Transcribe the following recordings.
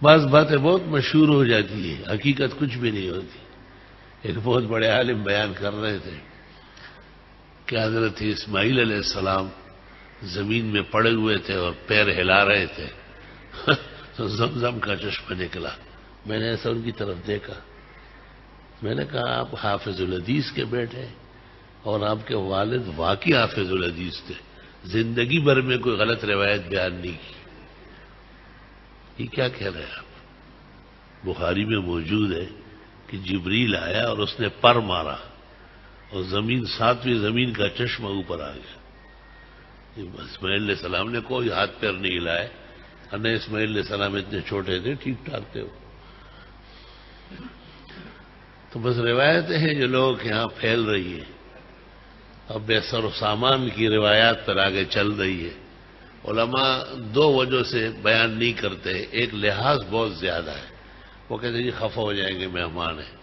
بعض باتیں بہت مشہور ہو جاتی ہیں، حقیقت کچھ بھی نہیں ہوتی۔ ایک بہت بڑے عالم بیان کر رہے تھے کہ حضرت اسماعیل علیہ السلام زمین میں پڑے ہوئے تھے اور پیر ہلا رہے تھے تو زمزم کا چشمہ نکلا۔ میں نے ایسا ان کی طرف دیکھا، میں نے کہا آپ حافظ الحدیث کے بیٹے اور آپ کے والد واقعی حافظ الحدیث تھے، زندگی بھر میں کوئی غلط روایت بیان نہیں کی، یہ کیا کہہ رہے ہیں آپ؟ بخاری میں موجود ہے کہ جبریل آیا اور اس نے پر مارا اور زمین، ساتویں زمین کا چشمہ اوپر آ گیا۔ اسماعیل علیہ السلام نے کوئی ہاتھ پیر نہیں ہلائے، ورنہ اسماعیل علیہ السلام اتنے چھوٹے تھے، ٹھیک ٹھاک تھے وہ۔ تو بس روایتیں ہیں جو لوگوں کے یہاں پھیل رہی ہیں، اب بے سر و سامان کی روایات پر آگے چل رہی ہے۔ علماء دو وجہ سے بیان نہیں کرتے، ایک لحاظ بہت زیادہ ہے، وہ کہتے ہیں جی خفا ہو جائیں گے مہمان ہیں،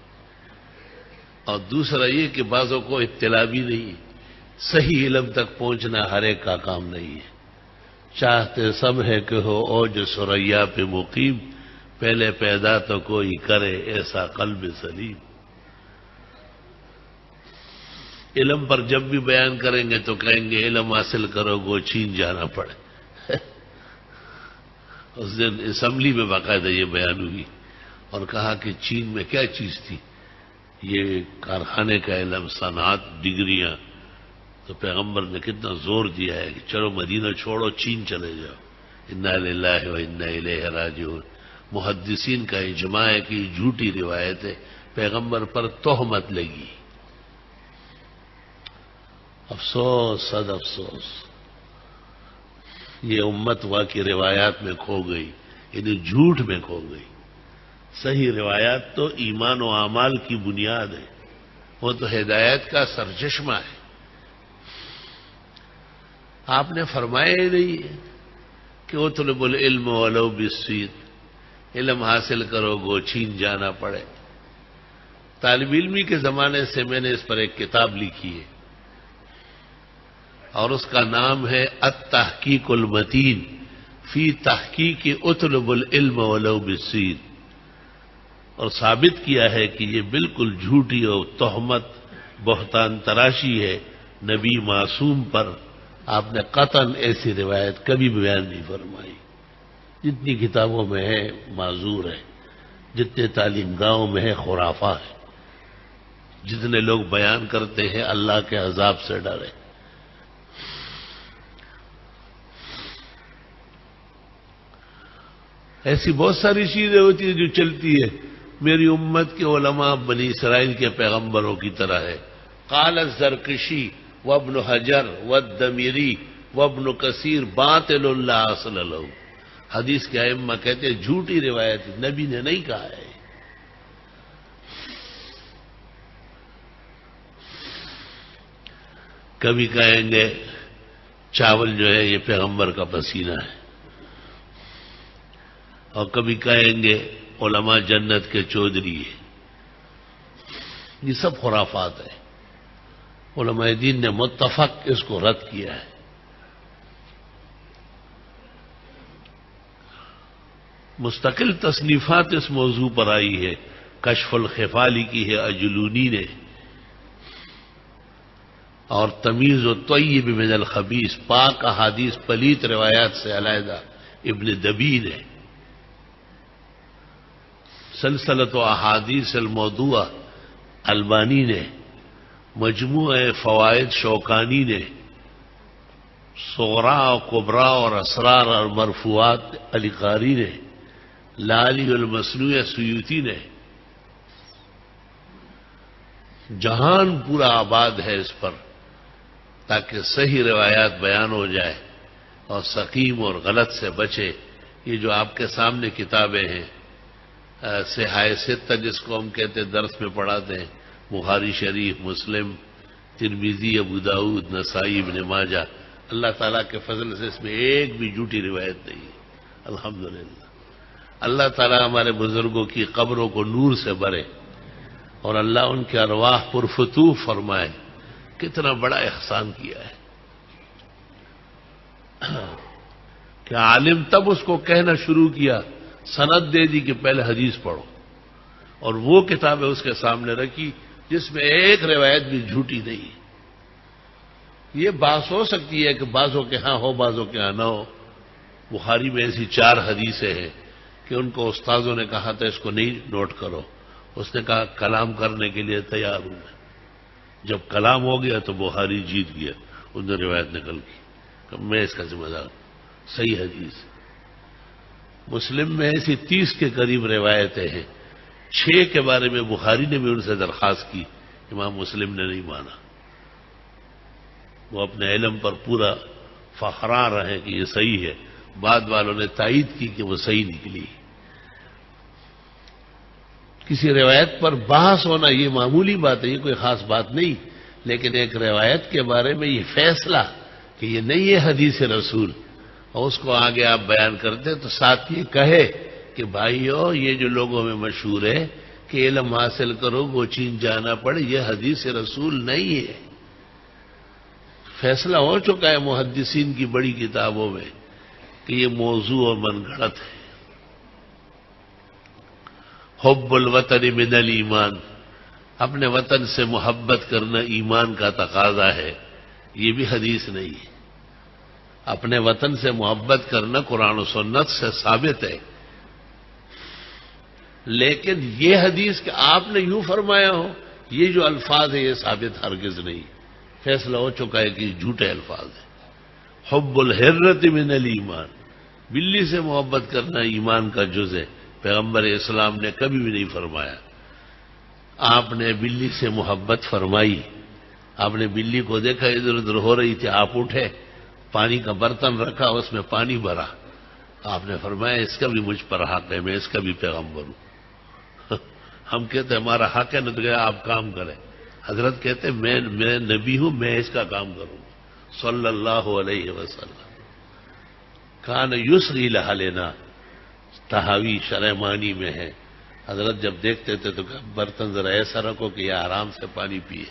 اور دوسرا یہ کہ بعضوں کو اطلاع بھی نہیں ہے۔ صحیح علم تک پہنچنا ہر ایک کا کام نہیں ہے۔ چاہتے سب ہے کہ ہو اوج ثریا پہ مقیم، پہلے پیدا تو کوئی کرے ایسا قلب سلیم۔ علم پر جب بھی بیان کریں گے تو کہیں گے علم حاصل کرو گو چین جانا پڑے۔ اس دن اسمبلی میں باقاعدہ یہ بیان ہوئی اور کہا کہ چین میں کیا چیز تھی، یہ کارخانے کا علم، صنعت، ڈگریاں، تو پیغمبر نے کتنا زور دیا ہے کہ چلو مدینہ چھوڑو چین چلے جاؤ۔ انا للہ و انا الیہ راجعون۔ محدثین کا اجماع ہے کہ جھوٹی روایت ہے، پیغمبر پر تہمت لگی۔ افسوس، صد افسوس، یہ امت واقعی روایات میں کھو گئی، یعنی جھوٹ میں کھو گئی۔ صحیح روایات تو ایمان و اعمال کی بنیاد ہے، وہ تو ہدایت کا سرچشمہ ہے۔ آپ نے فرمایا ہی نہیں ہے کہ اطلب العلم ولو بالصید، علم حاصل کرو گو چین جانا پڑے۔ طالب علمی کے زمانے سے میں نے اس پر ایک کتاب لکھی ہے اور اس کا نام ہے التحقیق المتین فی تحقیق اطلب العلم ولو بالصید، اور ثابت کیا ہے کہ یہ بالکل جھوٹی اور تہمت، بہتان تراشی ہے نبی معصوم پر۔ آپ نے قطعاً ایسی روایت کبھی بیان نہیں فرمائی۔ جتنی کتابوں میں ہے معذور ہے، جتنے تعلیم گاہوں میں ہے خرافات ہے، جتنے لوگ بیان کرتے ہیں اللہ کے عذاب سے ڈرے۔ ایسی بہت ساری چیزیں ہوتی ہیں جو چلتی ہے۔ میری امت کے علماء بنی اسرائیل کے پیغمبروں کی طرح ہے۔ قال الزرکشی وابن حجر والدمیری وابن کثیر باطل لا اصل له۔ حدیث کے ائمہ کہتے ہیں جھوٹی روایت، نبی نے نہیں کہا ہے۔ کبھی کہیں گے چاول جو ہے یہ پیغمبر کا پسینہ ہے، اور کبھی کہیں گے علماء جنت کے چودھری ہے۔ یہ سب خرافات ہے، علماء دین نے متفق اس کو رد کیا ہے۔ مستقل تصنیفات اس موضوع پر آئی ہے، کشف الخفا لکھی ہے اجلونی نے، اور تمیز الطیب من الخبیث، پاک احادیث پلیت روایات سے علیحدہ ابن دبی نے، سلسلۃ و احادیث الموضوعہ البانی نے، مجموع فوائد شوکانی نے، صغرا و کبرا اور اسرار اور مرفوعات علی قاری نے، لالی المصنوع سیوطی نے۔ جہان پورا آباد ہے اس پر، تاکہ صحیح روایات بیان ہو جائے اور سقیم اور غلط سے بچے۔ یہ جو آپ کے سامنے کتابیں ہیں، صحاح ستہ جس کو ہم کہتے ہیں، درس میں پڑھاتے ہیں، بخاری شریف، مسلم، ترمذی، ابو داؤد، نسائی، ابن ماجہ، اللہ تعالیٰ کے فضل سے اس میں ایک بھی جھوٹی روایت نہیں ہے، الحمدللہ۔ اللہ تعالیٰ ہمارے بزرگوں کی قبروں کو نور سے بھرے اور اللہ ان کے ارواح پرفتوح فرمائے۔ کتنا بڑا احسان کیا ہے کہ عالم تب اس کو کہنا شروع کیا سند دے دی کہ پہلے حدیث پڑھو، اور وہ کتابیں اس کے سامنے رکھی جس میں ایک روایت بھی جھوٹی نہیں ہے۔ یہ بات ہو سکتی ہے کہ بعضوں کے ہاں ہو بعضوں کے ہاں نہ ہو۔ بخاری میں ایسی 4 حدیثیں ہیں کہ ان کو استاذوں نے کہا تھا اس کو نہیں نوٹ کرو، اس نے کہا کلام کرنے کے لیے تیار ہوں میں۔ جب کلام ہو گیا تو بخاری جیت گیا، ان نے روایت نکل کی کہ میں اس کا ذمہ دار ہوں۔ صحیح حدیث۔ مسلم میں ایسی 30 کے قریب روایتیں ہیں، 6 کے بارے میں بخاری نے بھی ان سے درخواست کی، امام مسلم نے نہیں مانا۔ وہ اپنے علم پر پورا فخرا رہے کہ یہ صحیح ہے، بعد والوں نے تائید کی کہ وہ صحیح نکلی۔ کسی روایت پر بحث ہونا یہ معمولی بات ہے، یہ کوئی خاص بات نہیں، لیکن ایک روایت کے بارے میں یہ فیصلہ کہ یہ نہیں ہے حدیث رسول، اور اس کو آگے آپ بیان کرتے تو ساتھ یہ کہے کہ بھائیو یہ جو لوگوں میں مشہور ہے کہ علم حاصل کرو وہ چین جانا پڑے، یہ حدیث رسول نہیں ہے۔ فیصلہ ہو چکا ہے محدثین کی بڑی کتابوں میں کہ یہ موضوع اور من گھڑت ہے۔ حب الوطن من الایمان، اپنے وطن سے محبت کرنا ایمان کا تقاضا ہے، یہ بھی حدیث نہیں ہے۔ اپنے وطن سے محبت کرنا قرآن و سنت سے ثابت ہے، لیکن یہ حدیث کہ آپ نے یوں فرمایا ہو، یہ جو الفاظ ہیں یہ ثابت ہرگز نہیں۔ فیصلہ ہو چکا ہے کہ یہ جھوٹے الفاظ ہیں۔ حب الحرۃ من الایمان، بلی سے محبت کرنا ایمان کا جز ہے، پیغمبر اسلام نے کبھی بھی نہیں فرمایا۔ آپ نے بلی سے محبت فرمائی، آپ نے بلی کو دیکھا ادھر ادھر ہو رہی تھی، آپ اٹھے، پانی کا برتن رکھا، اس میں پانی بھرا، آپ نے فرمایا اس کا بھی مجھ پر حق ہے، میں اس کا بھی پیغمبر ہوں۔ ہم کہتے ہیں ہمارا حق ہے نہ، تو کہ آپ کام کریں۔ حضرت کہتے ہیں میں نبی ہوں، میں اس کا کام کروں گا صلی اللہ علیہ وسلم۔ کان یسری لنا، تحاوی شرح مانی میں ہے، حضرت جب دیکھتے تھے تو کہ برتن ذرا ایسا رکھو کہ یہ آرام سے پانی پیے۔